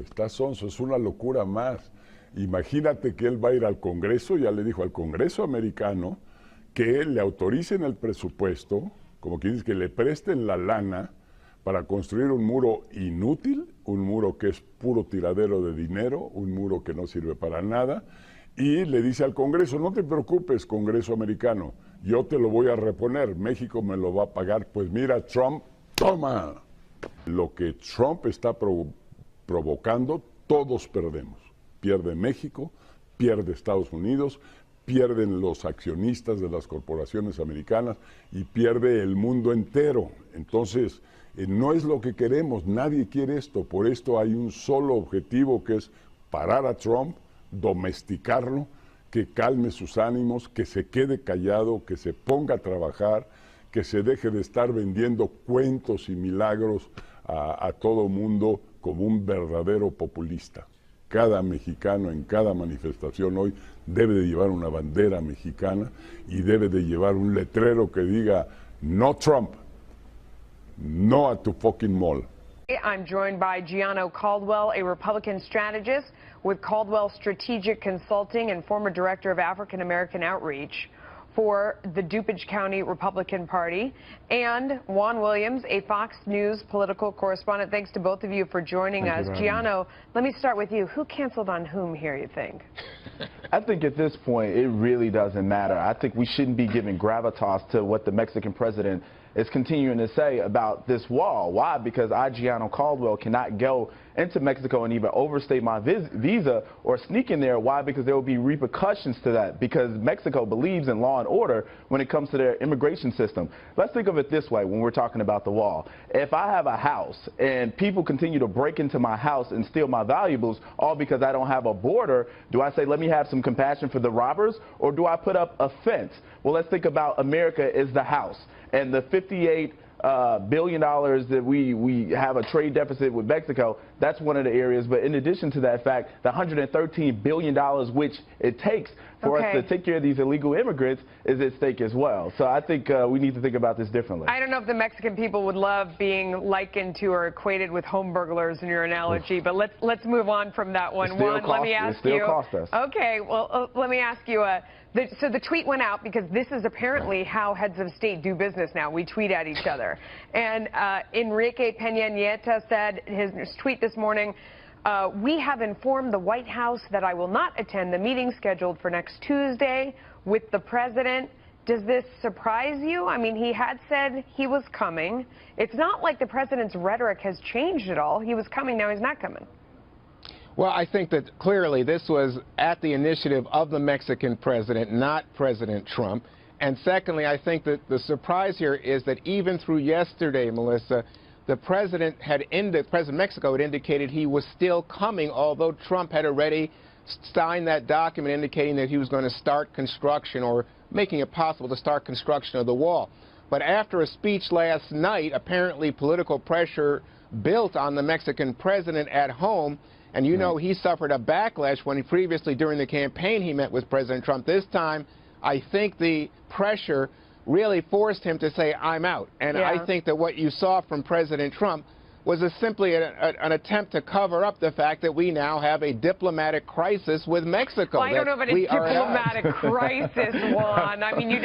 está sonso, es una locura más. Imagínate que él va a ir al Congreso, ya le dijo al Congreso americano que le autoricen el presupuesto, como quien dice, que le presten la lana para construir un muro inútil, un muro que es puro tiradero de dinero, un muro que no sirve para nada, y le dice al Congreso, no te preocupes, Congreso americano, yo te lo voy a reponer, México me lo va a pagar. Pues mira, Trump, toma. Lo que Trump está provocando, todos perdemos. Pierde México, pierde Estados Unidos, pierden los accionistas de las corporaciones americanas y pierde el mundo entero. Entonces, no es lo que queremos, nadie quiere esto. Por esto hay un solo objetivo, que es parar a Trump, domesticarlo, que calme sus ánimos, que se quede callado, que se ponga a trabajar, que se deje de estar vendiendo cuentos y milagros a todo mundo como un verdadero populista. Cada mexicano en cada manifestación hoy debe de llevar una bandera mexicana y debe de llevar un letrero que diga no Trump, no a tu fucking mall. I'm joined by Gianno Caldwell, a Republican strategist with Caldwell Strategic Consulting and former director of African American Outreach for the DuPage County Republican Party, and Juan Williams, a Fox News political correspondent. Thanks to both of you for joining us. Gianno, let me start with you. Who canceled on whom here, you think? I think at this point, it really doesn't matter. I think we shouldn't be giving gravitas to what the Mexican president is continuing to say about this wall. Why? Because I, Gianno Caldwell, cannot go into Mexico and either overstay my visa or sneak in there. Why? Because there will be repercussions to that, because Mexico believes in law and order when it comes to their immigration system. Let's think of it this way when we're talking about the wall. If I have a house and people continue to break into my house and steal my valuables, all because I don't have a border, do I say, let me have some compassion for the robbers, or do I put up a fence? Well, let's think about America is the house. And the $58 billion that we have a trade deficit with Mexico, that's one of the areas. But in addition to that fact, the $113 billion which it takes for us to take care of these illegal immigrants is at stake as well. So I think we need to think about this differently. I don't know if the Mexican people would love being likened to or equated with home burglars in your analogy, but let's move on from that one. Juan, let me ask you. It still cost us. Okay, well, let me ask you. So the tweet went out because this is apparently how heads of state do business now. We tweet at each other. And Enrique Peña Nieto said in his tweet this morning, we have informed the White House that I will not attend the meeting scheduled for next Tuesday with the president. Does this surprise you? I mean, he had said he was coming. It's not like the president's rhetoric has changed at all. He was coming, now he's not coming. Well, I think that clearly this was at the initiative of the Mexican president, not President Trump. And secondly, I think that the surprise here is that even through yesterday, Melissa, the president President Mexico had indicated he was still coming, although Trump had already signed that document indicating that he was going to start construction or making it possible to start construction of the wall. But after a speech last night, apparently political pressure built on the Mexican president at home. And you know he suffered a backlash when he previously, during the campaign, he met with President Trump. This time, I think the pressure really forced him to say, I'm out. And I think that what you saw from President Trump was simply an attempt to cover up the fact that we now have a diplomatic crisis with Mexico. Well, I don't know if it's a diplomatic crisis, Juan. I mean, you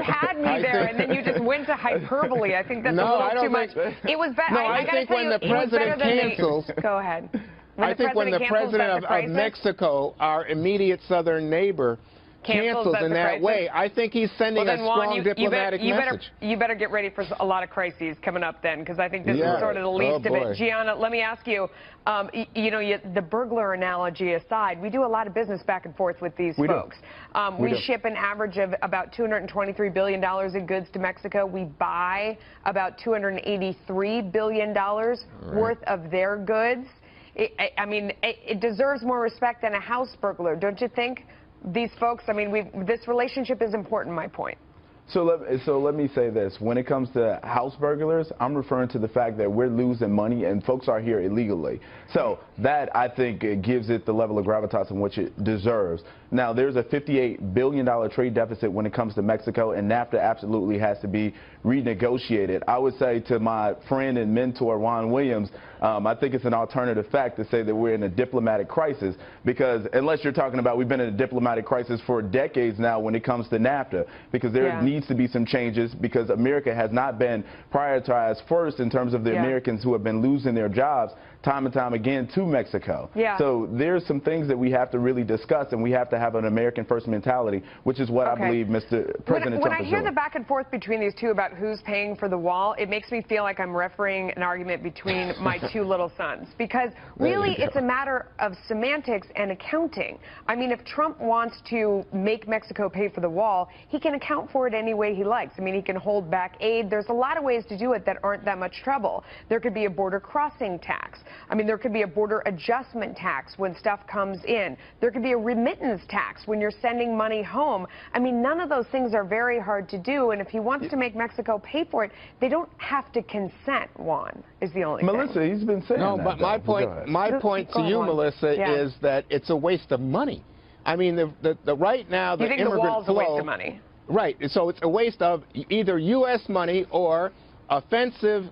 had me there, and then you just went to hyperbole. I think that's a little too much. It was bad. No, I think when the president cancels. Go ahead. I think when the president of Mexico, our immediate southern neighbor, cancels in that way, I think he's sending a strong diplomatic message. You better get ready for a lot of crises coming up then, because I think this is sort of the least of it. Gianna, let me ask you, the burglar analogy aside, we do a lot of business back and forth with these folks. We ship an average of about $223 billion in goods to Mexico. We buy about $283 billion worth of their goods. I mean, it deserves more respect than a house burglar, don't you think? These folks, I mean, this relationship is important, my point. So let me say this. When it comes to house burglars, I'm referring to the fact that we're losing money and folks are here illegally. So that, I think, gives it the level of gravitas in which it deserves. Now, there's a $58 billion trade deficit when it comes to Mexico, and NAFTA absolutely has to be renegotiated. I would say to my friend and mentor, Ron Williams, I think it's an alternative fact to say that we're in a diplomatic crisis, because unless you're talking about we've been in a diplomatic crisis for decades now when it comes to NAFTA, because there needs to be some changes, because America has not been prioritized first in terms of the Americans who have been losing their jobs time and time again to Mexico. So there's some things that we have to really discuss, and we have to have an American first mentality, which is what I believe Mr. President Trump is doing. When I hear the back and forth between these two about who's paying for the wall, it makes me feel like I'm refereeing an argument between my two little sons, because really it's a matter of semantics and accounting. I mean, if Trump wants to make Mexico pay for the wall, he can account for it any way he likes. I mean, he can hold back aid. There's a lot of ways to do it that aren't that much trouble. There could be a border crossing tax. I mean, there could be a border adjustment tax when stuff comes in. There could be a remittance tax when you're sending money home. I mean, none of those things are very hard to do, and if he wants to make Mexico pay for it, they don't have to consent, Juan, is the only thing. Melissa, he's been saying no, but my point to you, Melissa, is that it's a waste of money. I mean, right now, the immigrant flow... You think the wall's a waste of money? Right. So it's a waste of either U.S. money or offensive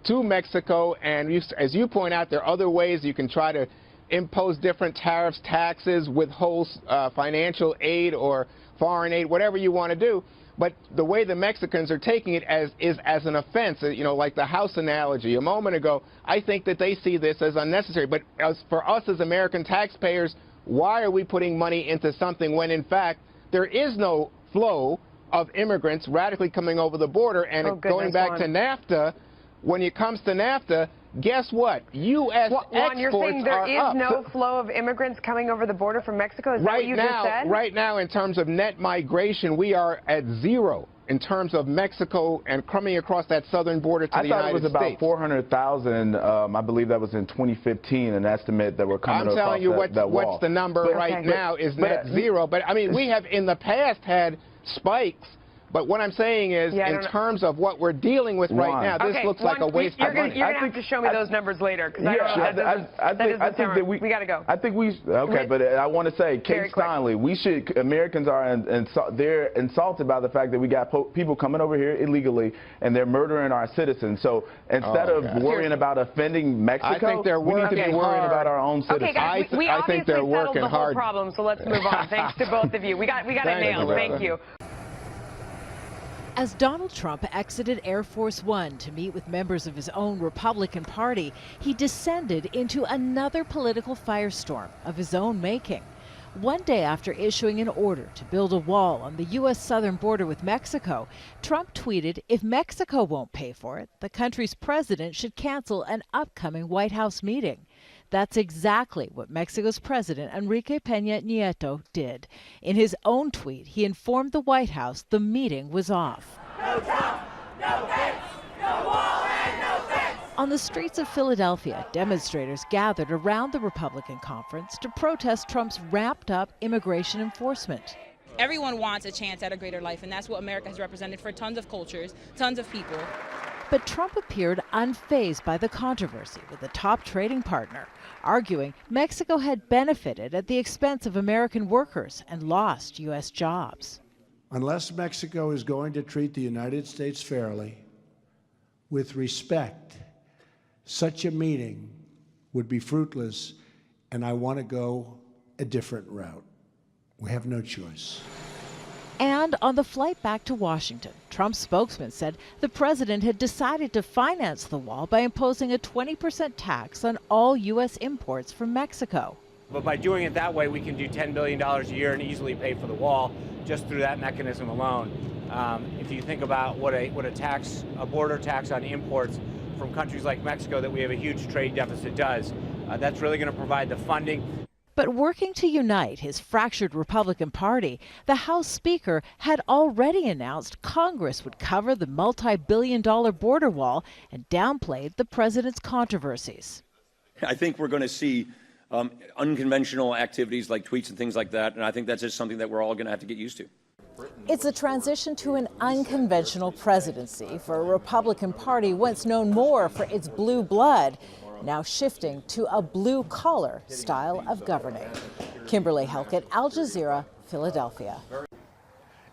to Mexico, and as you point out, there are other ways you can try to impose different tariffs, taxes, withhold financial aid or foreign aid, whatever you want to do. But the way the Mexicans are taking it is as an offense, you know, like the house analogy a moment ago. I think that they see this as unnecessary. But as for us as American taxpayers, why are we putting money into something when, in fact, there is no flow of immigrants radically coming over the border? And going back to NAFTA, when it comes to NAFTA, guess what? U.S. Juan, you're saying there is up. no flow of immigrants coming over the border from Mexico? Is that what you just said? Right now, in terms of net migration, we are at zero in terms of Mexico and coming across that southern border to the United States. I thought it was about 400,000. I believe that was in 2015, an estimate that were coming across that wall. I'm telling you what's the number right now is net zero. But, I mean, we have in the past had spikes. But what I'm saying is, in terms of what we're dealing with right now, this looks like a waste of money. You're going to have to show me those numbers later, because I think that we got to go. I think we, okay, but I want to say, Kate Steinle, Americans are, they're insulted by the fact that we got people coming over here illegally, and they're murdering our citizens. So instead of worrying about offending Mexico, I think they're we need to be worrying about our own citizens. Okay, guys, we think they're working the whole hard. problem, so let's move on. Thanks to both of you. We got it nailed. Thank you. As Donald Trump exited Air Force One to meet with members of his own Republican Party, he descended into another political firestorm of his own making. One day after issuing an order to build a wall on the U.S. southern border with Mexico, Trump tweeted if Mexico won't pay for it, the country's president should cancel an upcoming White House meeting. That's exactly what Mexico's president, Enrique Peña Nieto, did. In his own tweet, he informed the White House the meeting was off. No Trump, no fence, no wall, and no fence. On the streets of Philadelphia, demonstrators gathered around the Republican conference to protest Trump's ramped-up immigration enforcement. Everyone wants a chance at a greater life, and that's what America has represented for tons of cultures, tons of people. But Trump appeared unfazed by the controversy with a top trading partner, arguing Mexico had benefited at the expense of American workers and lost U.S. jobs. Unless Mexico is going to treat the United States fairly, with respect, such a meeting would be fruitless, and I want to go a different route. We have no choice. And on the flight back to Washington, Trump's spokesman said the president had decided to finance the wall by imposing a 20% tax on all U.S. imports from Mexico. But by doing it that way, we can do $10 billion a year and easily pay for the wall just through that mechanism alone. If you think about what a border tax on imports from countries like Mexico that we have a huge trade deficit does, that's really going to provide the funding. But working to unite his fractured Republican Party, the House Speaker had already announced Congress would cover the multi-billion-dollar border wall and downplayed the president's controversies. I think we're going to see unconventional activities like tweets and things like that, and I think that's just something that we're all going to have to get used to. It's a transition to an unconventional presidency for a Republican Party once known more for its blue blood, now shifting to a blue-collar style of governing. Kimberly Helkett, Al Jazeera, Philadelphia.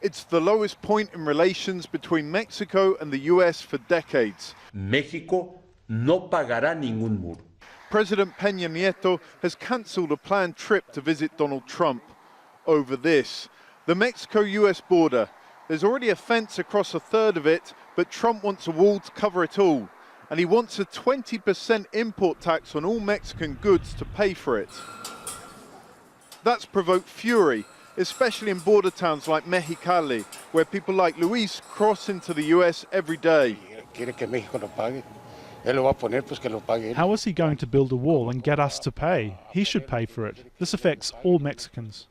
It's the lowest point in relations between Mexico and the US for decades. México no pagará ningún muro. President Peña Nieto has cancelled a planned trip to visit Donald Trump over this. The Mexico-US border. There's already a fence across a third of it, but Trump wants a wall to cover it all. And he wants a 20% import tax on all Mexican goods to pay for it. That's provoked fury, especially in border towns like Mexicali, where people like Luis cross into the US every day. How is he going to build a wall and get us to pay? He should pay for it. This affects all Mexicans.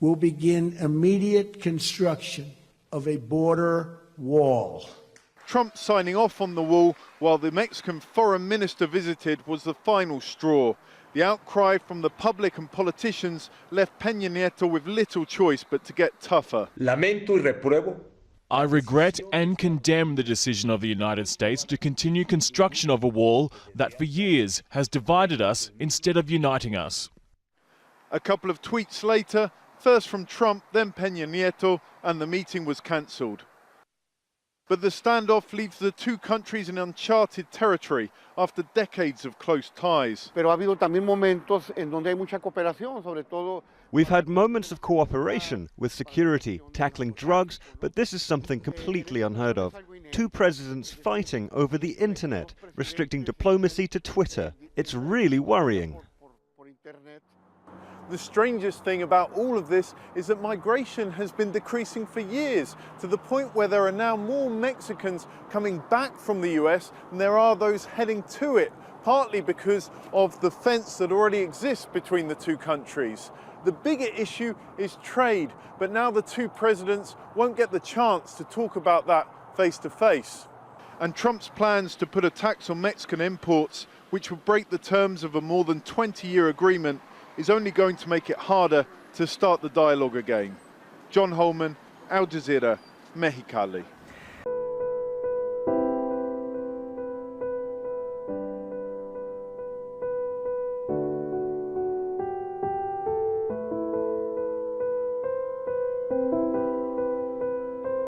We'll begin immediate construction of a border wall. Trump signing off on the wall while the Mexican foreign minister visited was the final straw. The outcry from the public and politicians left Peña Nieto with little choice but to get tougher. Lamento y repruebo. I regret and condemn the decision of the United States to continue construction of a wall that for years has divided us instead of uniting us. A couple of tweets later, first from Trump, then Peña Nieto, and the meeting was cancelled. But the standoff leaves the two countries in uncharted territory after decades of close ties. We've had moments of cooperation with security, tackling drugs, but this is something completely unheard of. Two presidents fighting over the internet, restricting diplomacy to Twitter. It's really worrying. The strangest thing about all of this is that migration has been decreasing for years, to the point where there are now more Mexicans coming back from the US than there are those heading to it, partly because of the fence that already exists between the two countries. The bigger issue is trade, but now the two presidents won't get the chance to talk about that face to face. And Trump's plans to put a tax on Mexican imports, which would break the terms of a more than 20-year agreement, is only going to make it harder to start the dialogue again. John Holman, Al Jazeera, Mexicali.